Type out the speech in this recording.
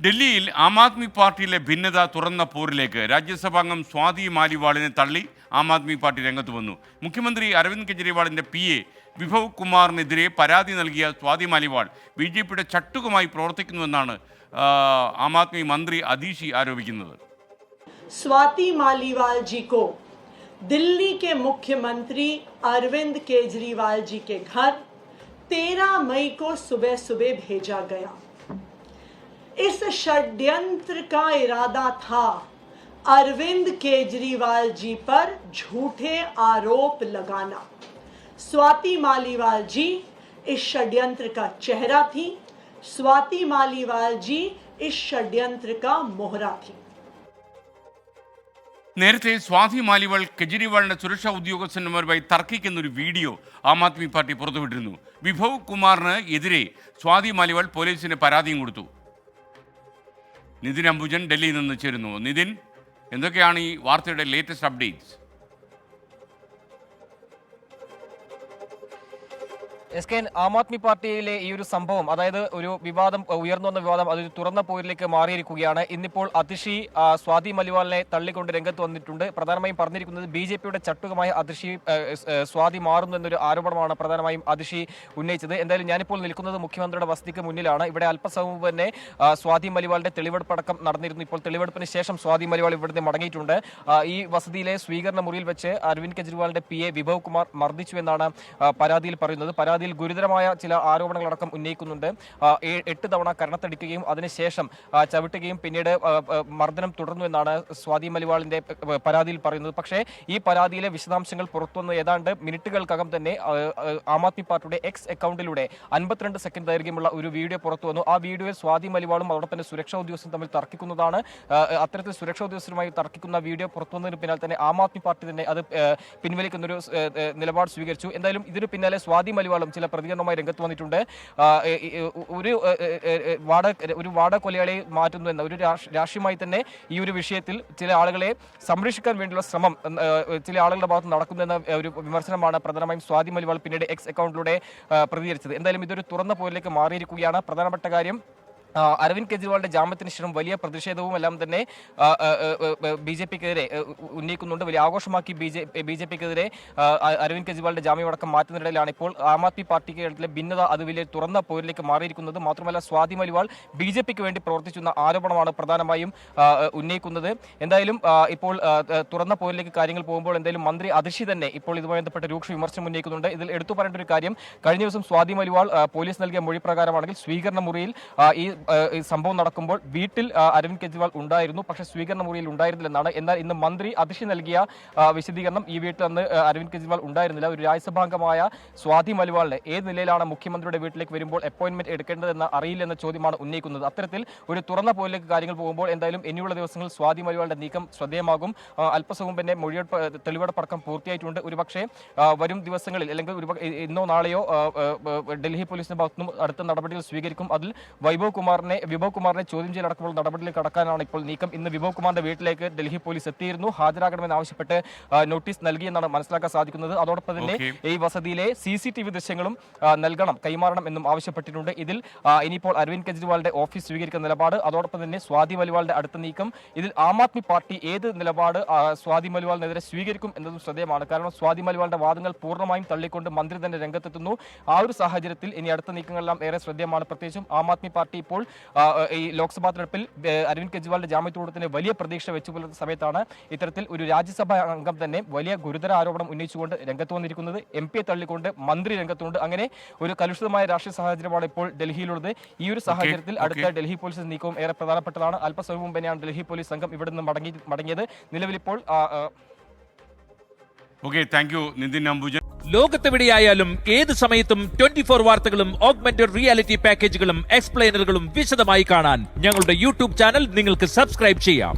ഡൽഹിയിൽ ആം ആദ്മി പാർട്ടിയിലെ ഭിന്നത തുറന്ന പോരിലേക്ക് രാജ്യസഭാംഗം സ്വാതി മാലിവാളിനെ തള്ളി ആം ആദ്മി പാർട്ടി രംഗത്ത് വന്നു. മുഖ്യമന്ത്രി അരവിന്ദ് കെജ്രിവാളിൻ്റെ PA വിഭവ് കുമാറിനെതിരെ പരാതി നൽകിയ സ്വാതി മാലിവാൾ BJPയുടെ ചട്ടുകമായി പ്രവർത്തിക്കുന്നുവെന്നാണ് ആം ആദ്മി മന്ത്രി അദീഷി ആരോപിക്കുന്നത്. स्वाति मालीवाल जी को दिल्ली के मुख्यमंत्री अरविंद केजरीवाल जी के घर 13 मई को सुबह सुबह भेजा गया. इस षड्यंत्र का इरादा था अरविंद केजरीवाल जी पर झूठे आरोप लगाना. स्वाति मालीवाल जी इस षड्यंत्र का चेहरा थी. स्वाति मालीवाल जी इस षड्यंत्र का मोहरा थी. നേരത്തെ സ്വാതി മാലിവാൾ കെജ്രിവാളിന്റെ സുരക്ഷാ ഉദ്യോഗസ്ഥന്മാരുമായി തർക്കിക്കുന്നൊരു വീഡിയോ ആം ആദ്മി പാർട്ടി പുറത്തുവിട്ടിരുന്നു. വിഭവ് കുമാറിന് എതിരെ സ്വാതി മാലിവാൾ പോലീസിന് പരാതിയും കൊടുത്തു. നിതിൻ അംബുജൻ ഡൽഹിയിൽ നിന്ന് ചേരുന്നു. നിതിൻ, എന്തൊക്കെയാണ് ഈ വാർത്തയുടെ latest updates? SKN Aam Aadmi പാർട്ടിയിലെ ഈ ഒരു സംഭവം, അതായത് ഒരു വിവാദം ഉയർന്നു വന്ന വിവാദം അതൊരു തുറന്ന പോരിലേക്ക് മാറിയിരിക്കുകയാണ്. ഇന്നിപ്പോൾ അതിഷി സ്വാതി മാലിവാളിനെ തള്ളിക്കൊണ്ട് രംഗത്ത് വന്നിട്ടുണ്ട്. പ്രധാനമായും പറഞ്ഞിരിക്കുന്നത് BJPയുടെ ചട്ടുകമായ അതിഷി സ്വാതി മാറുന്നു എന്നൊരു ആരോപണമാണ് പ്രധാനമായും അതിഷി ഉന്നയിച്ചത്. എന്തായാലും ഞാനിപ്പോൾ നിൽക്കുന്നത് മുഖ്യമന്ത്രിയുടെ വസതിക്ക് മുന്നിലാണ്. ഇവിടെ അല്പസമയം മുമ്പ് തന്നെ സ്വാതി മാലിവാളിന്റെ തെളിവെടുപ്പടക്കം നടന്നിരുന്നു. ഇപ്പോൾ തെളിവെടുപ്പിന് ശേഷം സ്വാതി മാലിവാൾ ഇവിടുന്ന് മടങ്ങിയിട്ടുണ്ട്. ഈ വസതിയിലെ സ്വീകരണ മുറിയിൽ വെച്ച് അരവിന്ദ് കെജ്രിവാളിന്റെ PA വിഭവ് കുമാർ മർദ്ദിച്ചു എന്നാണ് പരാതിയിൽ പറയുന്നത്. പരാതിയിൽ ഗുരുതരമായ ചില ആരോപണങ്ങളടക്കം ഉന്നയിക്കുന്നുണ്ട്. 8 തവണ കരണത്തടിക്കുകയും അതിനുശേഷം ചവിട്ടുകയും പിന്നീട് മർദ്ദനം തുടർന്നു എന്നാണ് സ്വാതി മാലിവാളിന്റെ പരാതിയിൽ പറയുന്നത്. പക്ഷേ ഈ പരാതിയിലെ വിശദാംശങ്ങൾ പുറത്തുവന്ന് ഏതാണ്ട് മിനിറ്റുകൾക്കകം തന്നെ ആം ആദ്മി പാർട്ടിയുടെ X അക്കൗണ്ടിലൂടെ 52 സെക്കൻഡ് ദൈർഘ്യമുള്ള ഒരു വീഡിയോ പുറത്തു വന്നു. ആ വീഡിയോയിൽ സ്വാതി മാലിവാളും അതോടൊപ്പം തന്നെ സുരക്ഷാ ഉദ്യോഗസ്ഥരും തമ്മിൽ തർക്കിക്കുന്നതാണ്. അത്തരത്തിൽ സുരക്ഷാ ഉദ്യോഗസ്ഥരുമായി തർക്കിക്കുന്ന വീഡിയോ പുറത്തു വന്നതിന് പിന്നാലെ തന്നെ ആം ആദ്മി പാർട്ടി തന്നെ അത് പിൻവലിക്കുന്നൊരു നിലപാട് സ്വീകരിച്ചു. എന്തായാലും ഇതിന് പിന്നാലെ സ്വാതി മാലിവാളും ചില പ്രതികരണവുമായി രംഗത്ത് വന്നിട്ടുണ്ട്. ഒരു വാടക കൊലയാളിയെ മാറ്റുന്നു എന്ന ഒരു രാഷ്ട്രീയമായി തന്നെ ഈ ഒരു വിഷയത്തിൽ ചില ആളുകളെ സംരക്ഷിക്കാൻ വേണ്ടിയുള്ള ശ്രമം ചില ആളുകളുടെ ഭാഗത്ത് നടക്കുന്നു എന്ന ഒരു വിമർശനമാണ് പ്രധാനമായും സ്വാതി മാലിവാൾ പിന്നീട് X അക്കൗണ്ടിലൂടെ പ്രതികരിച്ചത്. എന്തായാലും ഇതൊരു തുറന്ന പോരിലേക്ക് മാറിയിരിക്കുകയാണ്. പ്രധാനപ്പെട്ട കാര്യം, അരവിന്ദ് കെജ്രിവാളിന്റെ ജാമ്യത്തിന് ശേഷം വലിയ പ്രതിഷേധവും എല്ലാം തന്നെ BJPക്കെതിരെ ഉന്നയിക്കുന്നുണ്ട്. വലിയ ആഘോഷമാക്കി BJPക്കെതിരെ അരവിന്ദ് കെജ്രിവാളിന്റെ ജാമ്യമടക്കം മാറ്റുന്നതിനിടയിലാണ് ഇപ്പോൾ ആം ആദ്മി പാർട്ടിയുടെ ഭിന്നത അത് വലിയ തുറന്ന പോരിലേക്ക് മാറിയിരിക്കുന്നത്. മാത്രമല്ല സ്വാതി മാലിവാൾ BJPക്ക് വേണ്ടി പ്രവർത്തിച്ചുന്ന ആരോപണമാണ് പ്രധാനമായും ഉന്നയിക്കുന്നത്. എന്തായാലും ഇപ്പോൾ തുറന്ന പോരിലേക്ക് കാര്യങ്ങൾ പോകുമ്പോൾ എന്തായാലും മന്ത്രി അതിഷി തന്നെ ഇപ്പോൾ ഇതുമായി ബന്ധപ്പെട്ട രൂക്ഷ വിമർശനം ഉന്നയിക്കുന്നുണ്ട്. ഇതിൽ എടുത്തു പറയേണ്ട ഒരു കാര്യം, കഴിഞ്ഞ ദിവസം സ്വാതി മാലിവാൾ പോലീസ് നൽകിയ മൊഴി പ്രകാരമാണെങ്കിൽ സ്വീകരണ മുറിയിൽ ഈ സംഭവം നടക്കുമ്പോൾ വീട്ടിൽ അരവിന്ദ് കെജ്രിവാൾ ഉണ്ടായിരുന്നു, പക്ഷേ സ്വീകരണ മുറിയിൽ ഉണ്ടായിരുന്നില്ലെന്നാണ്. എന്നാൽ ഇന്ന് മന്ത്രി അതിഷി നൽകിയ വിശദീകരണം, ഈ വീട്ടിൽ അന്ന് അരവിന്ദ് കെജ്രിവാൾ ഉണ്ടായിരുന്നില്ല. ഒരു രാജ്യസഭാംഗമായ സ്വാതി മാലിവാളിനെ ഏത് നിലയിലാണ് മുഖ്യമന്ത്രിയുടെ വീട്ടിലേക്ക് വരുമ്പോൾ അപ്പോയിന്റ്മെന്റ് എടുക്കേണ്ടതെന്ന് അറിയില്ലെന്ന ചോദ്യമാണ് ഉന്നയിക്കുന്നത്. അത്തരത്തിൽ ഒരു തുറന്ന പോരിലേക്ക് കാര്യങ്ങൾ പോകുമ്പോൾ എന്തായാലും ഇനിയുള്ള ദിവസങ്ങളിൽ സ്വാതി മാലിവാളിന്റെ നീക്കം ശ്രദ്ധേയമാകും. അല്പസമയം തന്നെ തെളിവെടുപ്പടക്കം പൂർത്തിയായിട്ടുണ്ട്. ഒരുപക്ഷെ വരും ദിവസങ്ങളിൽ അല്ലെങ്കിൽ ഇന്നോ നാളെയോ ഡൽഹി പോലീസിന്റെ ഭാഗത്തുനിന്നും അടുത്ത നടപടികൾ സ്വീകരിക്കും. അതിൽ വിഭവ് കുമാറിനെ ചോദ്യം ചെയ്യലടക്കമുള്ള നടപടിയിൽ കടക്കാനാണ് ഇപ്പോൾ നീക്കം. ഇന്ന് വിഭവ് കുമാറിന്റെ വീട്ടിലേക്ക് ഡൽഹി പോലീസ് എത്തിയിരുന്നു. ഹാജരാകണമെന്ന് ആവശ്യപ്പെട്ട് നോട്ടീസ് നൽകിയെന്നാണ് മനസ്സിലാക്കാൻ സാധിക്കുന്നത്. അതോടൊപ്പം തന്നെ ഈ വസതിയിലെ CCTV ദൃശ്യങ്ങളും കൈമാറണം എന്നും ആവശ്യപ്പെട്ടിട്ടുണ്ട്. ഇതിൽ ഇനിയിപ്പോൾ അരവിന്ദ് കെജ്രിവാളിന്റെ ഓഫീസ് സ്വീകരിക്കുന്ന നിലപാട്, അതോടൊപ്പം തന്നെ സ്വാതി മാലിവാളിന്റെ അടുത്ത നീക്കം, ഇതിൽ ആം ആദ്മി പാർട്ടി ഏത് നിലപാട് സ്വാതി മാലിവാളിനെതിരെ സ്വീകരിക്കും എന്നതും ശ്രദ്ധേയമാണ്. കാരണം സ്വാതി മാലിവാളിന്റെ വാദങ്ങൾ പൂർണ്ണമായും തള്ളിക്കൊണ്ട് മന്ത്രി തന്നെ രംഗത്തെത്തുന്നു. ആ ഒരു സാഹചര്യത്തിൽ ഇനി അടുത്ത നീക്കങ്ങളെല്ലാം ഏറെ ശ്രദ്ധേയമാണ്. പ്രത്യേകിച്ചും ആം ആദ്മി പാർട്ടി ഇപ്പോൾ ഈ ലോക്സഭാ തെരഞ്ഞെടുപ്പിൽ അരവിന്ദ് കെജ്രിവാളിന്റെ ജാമ്യത്തോടെ തന്നെ വലിയ പ്രതീക്ഷ വെച്ചു പുലർത്തുന്ന സമയത്താണ് ഇത്തരത്തിൽ ഒരു രാജ്യസഭാ അംഗം തന്നെ വലിയ ഗുരുതര ആരോപണം ഉന്നയിച്ചുകൊണ്ട് രംഗത്ത് വന്നിരിക്കുന്നത്. MP തള്ളിക്കൊണ്ട് മന്ത്രി രംഗത്തുണ്ട്. അങ്ങനെ ഒരു കലുഷിതമായ രാഷ്ട്രീയ സാഹചര്യമാണ് ഇപ്പോൾ ഡൽഹിയിലുള്ളത്. ഈ ഒരു സാഹചര്യത്തിൽ അടുത്ത ഡൽഹി പോലീസ് നീക്കവും ഏറെ പ്രധാനപ്പെട്ടതാണ്. അല്പസമയം മുമ്പ് തന്നെയാണ് ഡൽഹി പോലീസ് സംഘം ഇവിടെ നിന്ന് മടങ്ങിയത്. നിലവിലിപ്പോൾ നിതിൻ അംബുജൻ. ലോകത്തെവിടെയായാലും ഏത് സമയത്തും 24 വാർത്തകളും ഓഗ്മെന്റഡ് റിയാലിറ്റി പാക്കേജുകളും എക്സ്പ്ലെയിനറുകളും വിശദമായി കാണാൻ ഞങ്ങളുടെ YouTube ചാനൽ നിങ്ങൾക്ക് സബ്സ്ക്രൈബ് ചെയ്യാം.